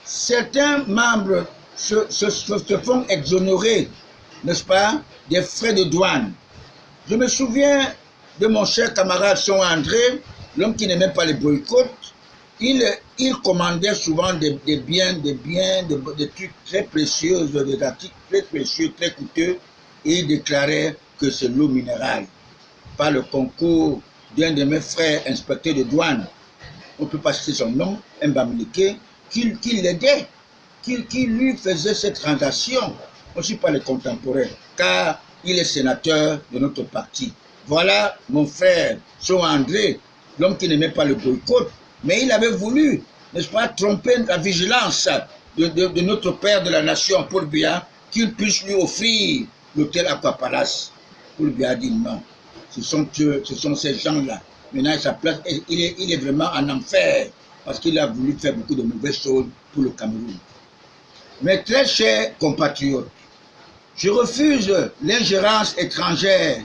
certains membres se font exonérer, n'est-ce pas, des frais de douane. Je me souviens de mon cher camarade Son André, l'homme qui n'aimait pas les boycotts. Il commandait souvent des biens, des trucs très précieux, des articles très précieux, très coûteux, et il déclarait que c'est l'eau minérale. Par le concours d'un de mes frères inspecteurs de douane, on ne peut pas citer son nom, un Bamileke, qui l'aidait, qui lui faisait cette transaction, aussi par les contemporains, car il est sénateur de notre parti. Voilà mon frère Son André, l'homme qui n'aimait pas le boycott, mais il avait voulu, n'est-ce pas, tromper la vigilance de notre père de la nation, Paul Biya, qu'il puisse lui offrir l'hôtel Aqua Palace. Paul Biya a dit non. Ce sont ces gens-là. Maintenant, sa place, il est vraiment en enfer parce qu'il a voulu faire beaucoup de mauvaises choses pour le Cameroun. Mes très chers compatriotes, je refuse l'ingérence étrangère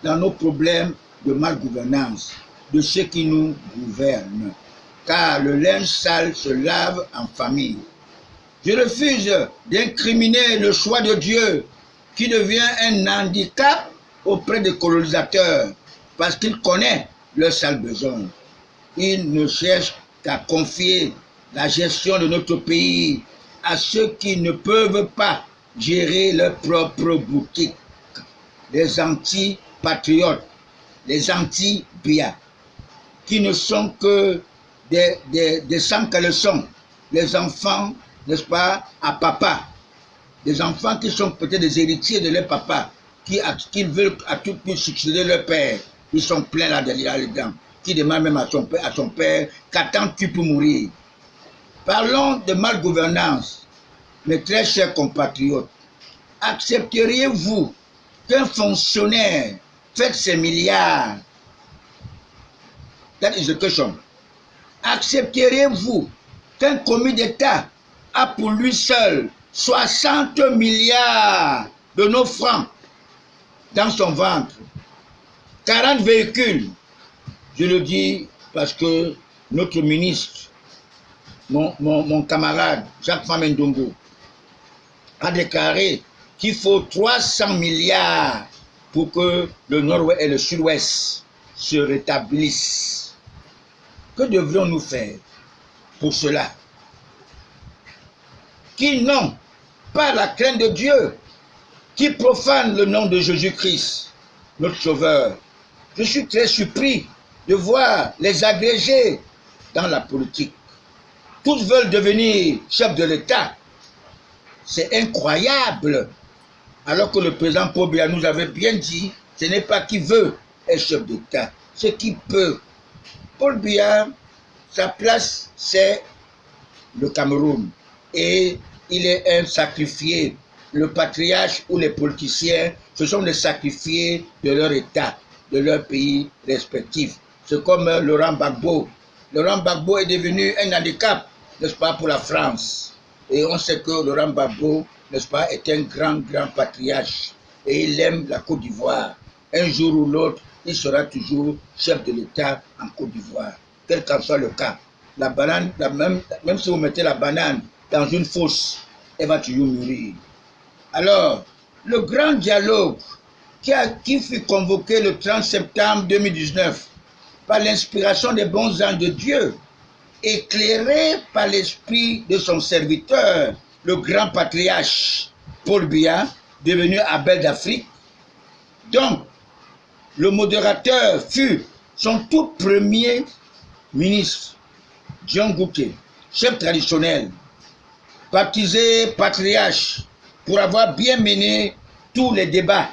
dans nos problèmes de malgouvernance de ceux qui nous gouvernent, car le linge sale se lave en famille. Je refuse d'incriminer le choix de Dieu qui devient un handicap auprès des colonisateurs parce qu'il connaît leurs sales besoins. Il ne cherche qu'à confier la gestion de notre pays à ceux qui ne peuvent pas gérer leur propre boutique. Les anti-patriotes, les anti-Biya, qui ne sont que des sans-caleçons, les enfants, n'est-ce pas, à papa, des enfants qui sont peut-être des héritiers de leur papa, qui veulent à tout prix succéder leur père. Ils sont pleins là-dedans, qui demandent même à son père, qu'attends-tu pour mourir? Parlons de malgouvernance, mes très chers compatriotes. Accepteriez-vous qu'un fonctionnaire fasse ses milliards? That is the question. Accepteriez-vous qu'un commis d'État a pour lui seul 60 milliards de nos francs dans son ventre, 40 véhicules? Je le dis parce que notre ministre, mon camarade Jacques Famendongo, a déclaré qu'il faut 300 milliards pour que le nord-ouest et le sud-ouest se rétablissent. Que devrions-nous faire pour cela? Qui n'ont pas la crainte de Dieu, qui profanent le nom de Jésus-Christ, notre Sauveur. Je suis très surpris de voir les agrégés dans la politique. Tous veulent devenir chefs de l'État. C'est incroyable. Alors que le président Paul Biya nous avait bien dit, ce n'est pas qui veut être chef d'État, c'est qui peut. Paul Biya, sa place, c'est le Cameroun. Et il est un sacrifié. Le patriarche ou les politiciens, ce sont des sacrifiés de leur État, de leur pays respectif. C'est comme Laurent Gbagbo. Laurent Gbagbo est devenu un handicap, n'est-ce pas, pour la France. Et on sait que Laurent Gbagbo, n'est-ce pas, est un grand patriarche. Et il aime la Côte d'Ivoire. Un jour ou l'autre, il sera toujours chef de l'État en Côte d'Ivoire. Quel qu'en soit le cas. La banane, même si vous mettez la banane dans une fosse, elle va toujours mûrir. Alors, le grand dialogue qui fut convoqué le 30 septembre 2019 par l'inspiration des bons anges de Dieu, éclairé par l'esprit de son serviteur, le grand patriarche Paul Biya, devenu Abel d'Afrique. Donc, le modérateur fut son tout premier ministre, John Gouté, chef traditionnel, baptisé patriarche, pour avoir bien mené tous les débats.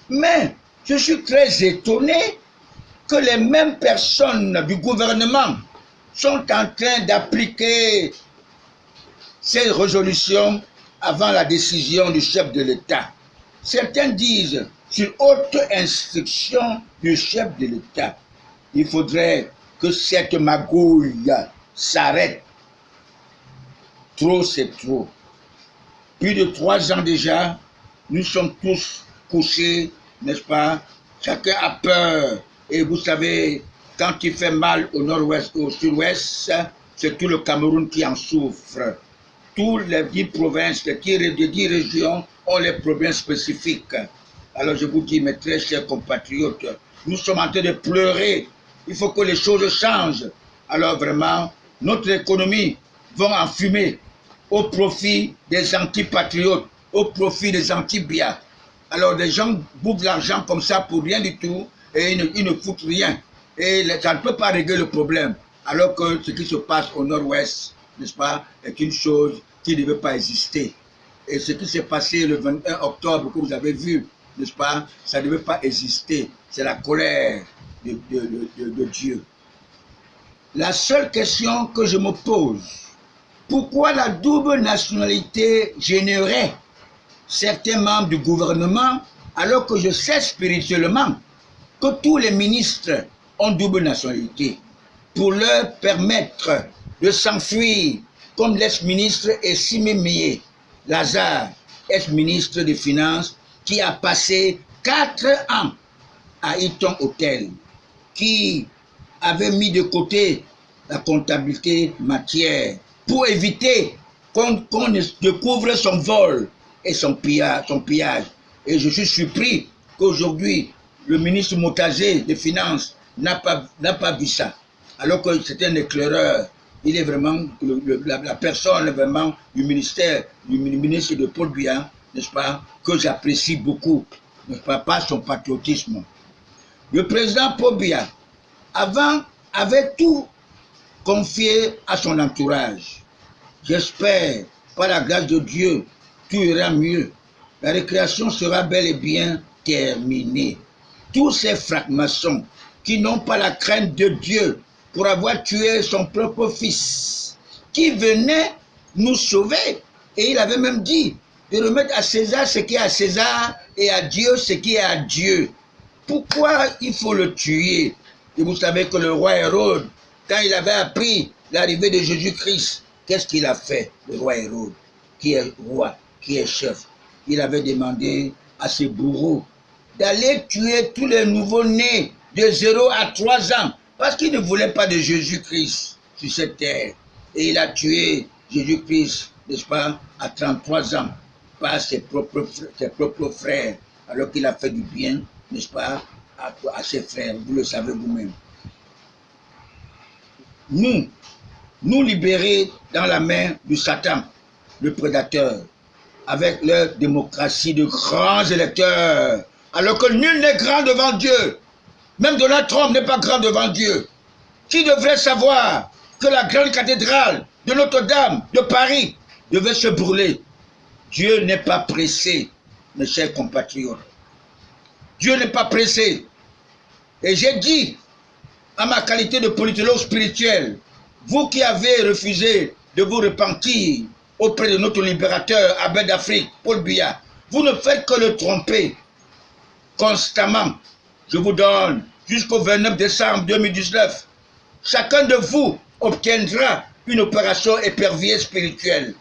Mais je suis très étonné que les mêmes personnes du gouvernement sont en train d'appliquer ces résolutions avant la décision du chef de l'État. Certains disent, sur haute instruction du chef de l'État, il faudrait que cette magouille s'arrête. Trop, c'est trop. Plus de 3 ans déjà, nous sommes tous couchés, n'est-ce pas? Chacun a peur. Et vous savez, quand il fait mal au nord-ouest, au sud-ouest, c'est tout le Cameroun qui en souffre. toutes les 10 provinces, les 10 régions ont les problèmes spécifiques. Alors je vous dis, mes très chers compatriotes, nous sommes en train de pleurer. Il faut que les choses changent. Alors vraiment, notre économie va en fumer au profit des antipatriotes, au profit des anti-biens. Alors les gens bouffent l'argent comme ça pour rien du tout et ils ne foutent rien. Et ça ne peut pas régler le problème. Alors que ce qui se passe au nord-ouest, n'est-ce pas, est une chose qui ne devait pas exister. Et ce qui s'est passé le 21 octobre que vous avez vu, n'est-ce pas, ça ne devait pas exister. C'est la colère de Dieu. La seule question que je me pose, pourquoi la double nationalité gênerait certains membres du gouvernement alors que je sais spirituellement que tous les ministres ont double nationalité pour leur permettre de s'enfuir comme l'ex-ministre Essimé Lazare, ex-ministre des Finances, qui a passé 4 ans à Hilton Hotel, qui avait mis de côté la comptabilité matière pour éviter qu'on découvre son vol et son pillage. Et je suis surpris qu'aujourd'hui, le ministre Motazé des Finances n'a pas vu ça. Alors que c'est un éclaireur. Il est vraiment la personne vraiment du ministère, du ministre de Paul Biya, n'est-ce pas, que j'apprécie beaucoup, n'est-ce pas, par son patriotisme. Le président Paul Biya, avant, avait tout confié à son entourage. J'espère, par la grâce de Dieu, tout ira mieux. La récréation sera bel et bien terminée. Tous ces francs-maçons qui n'ont pas la crainte de Dieu pour avoir tué son propre fils, qui venait nous sauver. Et il avait même dit de remettre à César ce qui est à César et à Dieu ce qui est à Dieu. Pourquoi il faut le tuer? Et vous savez que le roi Hérode, quand il avait appris l'arrivée de Jésus-Christ, qu'est-ce qu'il a fait, le roi Hérode, qui est roi, qui est chef? Il avait demandé à ses bourreaux d'aller tuer tous les nouveaux-nés de 0 à 3 ans, parce qu'il ne voulait pas de Jésus-Christ sur cette terre. Et il a tué Jésus-Christ, n'est-ce pas, à 33 ans, par ses propres frères, alors qu'il a fait du bien, n'est-ce pas, à ses frères, vous le savez vous-même. Nous libérer dans la main du Satan, le prédateur, avec leur démocratie de grands électeurs, alors que nul n'est grand devant Dieu. Même Donald Trump n'est pas grand devant Dieu. Qui devrait savoir que la grande cathédrale de Notre-Dame de Paris devait se brûler? Dieu n'est pas pressé, mes chers compatriotes. Dieu n'est pas pressé. Et j'ai dit, à ma qualité de politologue spirituel, vous qui avez refusé de vous repentir auprès de notre libérateur, abbé d'Afrique, Paul Biya, vous ne faites que le tromper constamment. Je vous donne jusqu'au 29 décembre 2019. Chacun de vous obtiendra une opération épervier spirituelle.